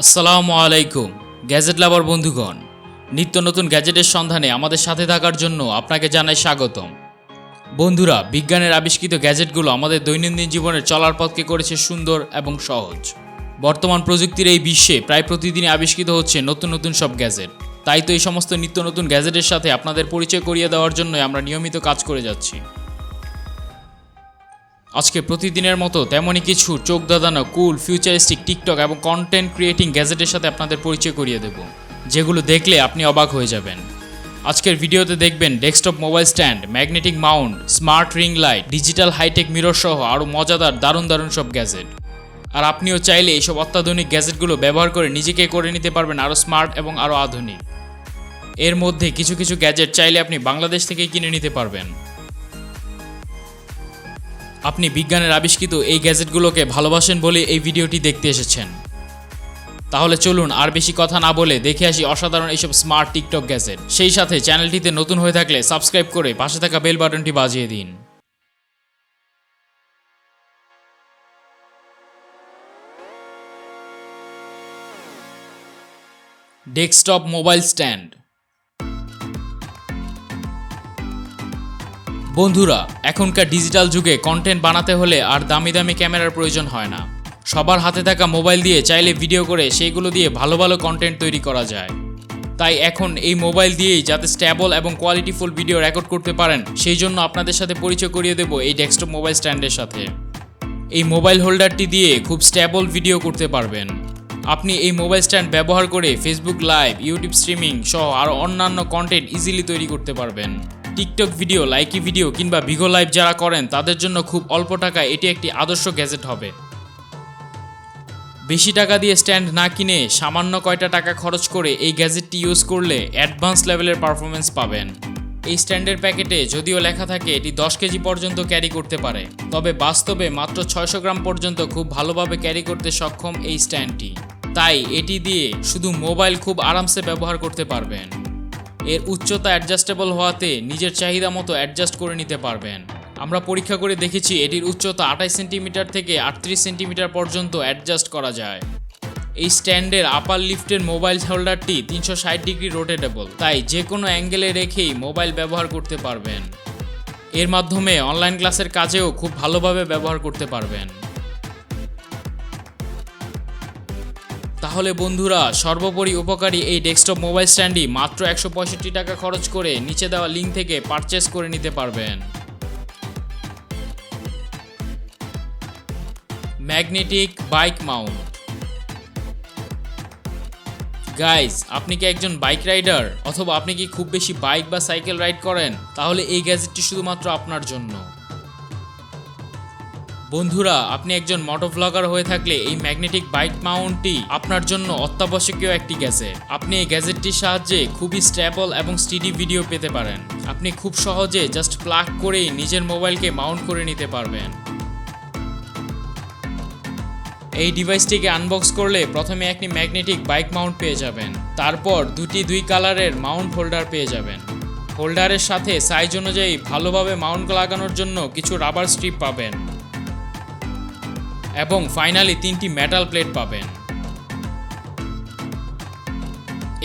আসসালামু আলাইকুম গ্যাজেট লাভার বন্ধুগণ, নিত্য নতুন গ্যাজেটের সন্ধানে আমাদের সাথে থাকার জন্য আপনাকে জানাই স্বাগতম। বন্ধুরা, বিজ্ঞানের আবিষ্কৃত গ্যাজেটগুলো আমাদের দৈনন্দিন জীবনের চলার পথকে করেছে সুন্দর এবং সহজ। বর্তমান প্রযুক্তির এই বিশ্বে প্রায় প্রতিদিনই আবিষ্কৃত হচ্ছে নতুন নতুন সব গ্যাজেট। তাই তো এই সমস্ত নিত্য নতুন গ্যাজেটের সাথে আপনাদের পরিচয় করিয়ে দেওয়ার জন্য আমরা নিয়মিত কাজ করে যাচ্ছি। আজকে প্রতিদিনের মতো তেমনই কিছু চোখ ধাঁধানো কুল, ফিউচারিস্টিক, টিকটক এবং কন্টেন্ট ক্রিয়েটিং গ্যাজেটের সাথে আপনাদের পরিচয় করিয়ে দেব, যেগুলো দেখলে আপনি অবাক হয়ে যাবেন। আজকের ভিডিওতে দেখবেন desktop mobile stand, magnetic mount, smart ring light, digital hitech mirror সহ আরও মজাদার দারুণ সব গ্যাজেট। আর আপনিও চাইলে এইসব অত্যাধুনিক গ্যাজেটগুলো ব্যবহার করে নিজেকে করে নিতে পারবেন আরও স্মার্ট এবং আরও আধুনিক। এর মধ্যে কিছু কিছু গ্যাজেট চাইলে আপনি বাংলাদেশ থেকেই কিনে নিতে পারবেন। আপনি বিজ্ঞানের আবিষ্কৃত এই গ্যাজেটগুলোকে ভালোবাসেন বলে এই ভিডিওটি দেখতে এসেছেন। তাহলে চলুন আর বেশি কথা না বলে দেখে আসি অসাধারণ এইসব স্মার্ট টিকটক গ্যাজেট। সেই সাথে চ্যানেলটিতে নতুন হয়ে থাকলে সাবস্ক্রাইব করে পাশে থাকা বেল বাটনটি বাজিয়ে দিন। Desktop mobile stand. বন্ধুরা, এখনকার ডিজিটাল যুগে কন্টেন্ট বানাতে হলে আর দামি দামি ক্যামেরার প্রয়োজন হয় না। সবার হাতে থাকা মোবাইল দিয়ে চাইলে ভিডিও করে সেইগুলো দিয়ে ভালো কন্টেন্ট তৈরি করা যায়। তাই এখন এই মোবাইল দিয়েই যাতে স্ট্যাবল এবং কোয়ালিটিফুল ভিডিও রেকর্ড করতে পারেন, সেই জন্য আপনাদের সাথে পরিচয় করিয়ে দেব এই ডেস্কটপ মোবাইল স্ট্যান্ডের সাথে। এই মোবাইল হোল্ডারটি দিয়ে খুব স্ট্যাবল ভিডিও করতে পারবেন। আপনি এই মোবাইল স্ট্যান্ড ব্যবহার করে ফেসবুক লাইভ, ইউটিউব স্ট্রিমিং সহ আরও অন্যান্য কন্টেন্ট ইজিলি তৈরি করতে পারবেন। টিকটক ভিডিও, লাইকি ভিডিও কিংবা ভিগো লাইভ যারা করেন তাদের জন্য খুব অল্প টাকায় এটি একটি আদর্শ গ্যাজেট হবে। বেশি টাকা দিয়ে স্ট্যান্ড না কিনে সামান্য কয়টা টাকা খরচ করে এই গ্যাজেটটি ইউজ করলে অ্যাডভান্স লেভেলের পারফরমেন্স পাবেন। এই স্ট্যান্ডের প্যাকেটে যদিও লেখা থাকে এটি 10 কেজি পর্যন্ত ক্যারি করতে পারে, তবে বাস্তবে মাত্র 600 গ্রাম পর্যন্ত খুব ভালোভাবে ক্যারি করতে সক্ষম এই স্ট্যান্ডটি। তাই এটি দিয়ে শুধু মোবাইল খুব আরামসে ব্যবহার করতে পারবেন। এর উচ্চতা অ্যাডজাস্টেবল হওয়াতে নিজের চাহিদা মতো অ্যাডজাস্ট করে নিতে পারবেন। আমরা পরীক্ষা করে দেখেছি এটির উচ্চতা 28 সেন্টিমিটার থেকে 38 সেন্টিমিটার পর্যন্ত অ্যাডজাস্ট করা যায়। এই স্ট্যান্ডের আপার লিফটের মোবাইল হোল্ডারটি 360 ডিগ্রি রোটেটেবল, তাই যে কোনো অ্যাঙ্গেলে রেখেই মোবাইল ব্যবহার করতে পারবেন। এর মাধ্যমে অনলাইন ক্লাসের কাজেও খুব ভালোভাবে ব্যবহার করতে পারবেন। তাহলে বন্ধুরা, সর্বোপরি উপকারী এই ডেস্কটপ মোবাইল স্ট্যান্ডটি মাত্র 165 টাকা খরচ করে নিচে দেওয়া লিঙ্ক থেকে পারচেস করে নিতে পারবেন। Magnetic bike Mount. গাইজ, আপনি কি একজন বাইক রাইডার অথবা আপনি কি খুব বেশি বাইক বা সাইকেল রাইড করেন? তাহলে এই গ্যাজেটটি শুধুমাত্র আপনার জন্য। বন্ধুরা, আপনি একজন মোটো ব্লগার হয়ে থাকলে এই ম্যাগনেটিক বাইক মাউন্টটি আপনার জন্য অত্যাবশ্যকীয় একটি গ্যাজেট। আপনি এই গ্যাজেটটির সাহায্যে খুবই স্ট্যাবল এবং স্টেডি ভিডিও পেতে পারেন। আপনি খুব সহজে জাস্ট প্লাগ করেই নিজের মোবাইলকে মাউন্ট করে নিতে পারবেন। এই ডিভাইসটিকে আনবক্স করলে প্রথমে একটি ম্যাগনেটিক বাইক মাউন্ট পেয়ে যাবেন, তারপর দুই কালারের মাউন্ট হোল্ডার পেয়ে যাবেন। হোল্ডারের সাথে সাইজ অনুযায়ী ভালোভাবে মাউন্ট লাগানোর জন্য কিছু রাবার স্ট্রিপ পাবেন এবং ফাইনালি 3টি মেটাল প্লেট পাবেন।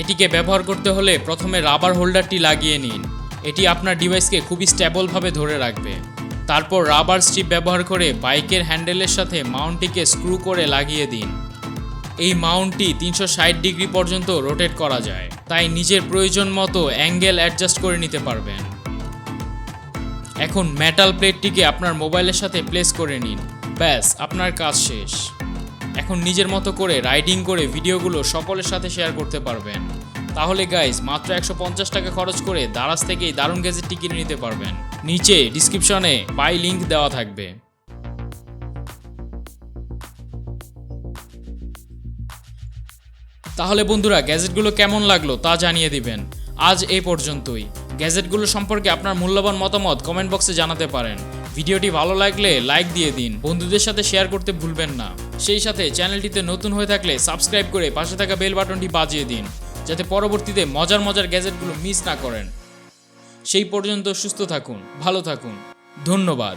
এটিকে ব্যবহার করতে হলে প্রথমে রাবার হোল্ডারটি লাগিয়ে নিন। এটি আপনার ডিভাইসকে খুবই স্ট্যাবলভাবে ধরে রাখবে। তারপর রাবার স্ট্রিপ ব্যবহার করে বাইকের হ্যান্ডেলের সাথে মাউন্টটিকে স্ক্রু করে লাগিয়ে দিন। এই মাউন্টটি 360 ডিগ্রি পর্যন্ত রোটেট করা যায়, তাই নিজের প্রয়োজন মতো অ্যাঙ্গেল অ্যাডজাস্ট করে নিতে পারবেন। এখন মেটাল প্লেটটিকে আপনার মোবাইলের সাথে প্লেস করে নিন। ব্যাস, আপনার কাজ শেষ। এখন নিজের মতো করে রাইডিং করে ভিডিওগুলো সকলের সাথে শেয়ার করতে পারবেন। তাহলে গাইজ, মাত্র 150 টাকা খরচ করে দারাজ থেকেই দারুণ গ্যাজেটটি কিনে নিতে পারবেন। নিচে ডিসক্রিপশনে বাই লিঙ্ক দেওয়া থাকবে। তাহলে বন্ধুরা, গ্যাজেটগুলো কেমন লাগলো তা জানিয়ে দিবেন। আজ এই পর্যন্তই। গ্যাজেটগুলো সম্পর্কে আপনার মূল্যবান মতামত কমেন্ট বক্সে জানাতে পারেন। ভিডিওটি ভালো লাগলে লাইক দিয়ে দিন, বন্ধুদের সাথে শেয়ার করতে ভুলবেন না। সেই সাথে চ্যানেলটিতে নতুন হয়ে থাকলে সাবস্ক্রাইব করে পাশে থাকা বেল বাটনটি বাজিয়ে দিন, যাতে পরবর্তীতে মজার গ্যাজেটগুলো মিস না করেন। সেই পর্যন্ত সুস্থ থাকুন, ভালো থাকুন। ধন্যবাদ।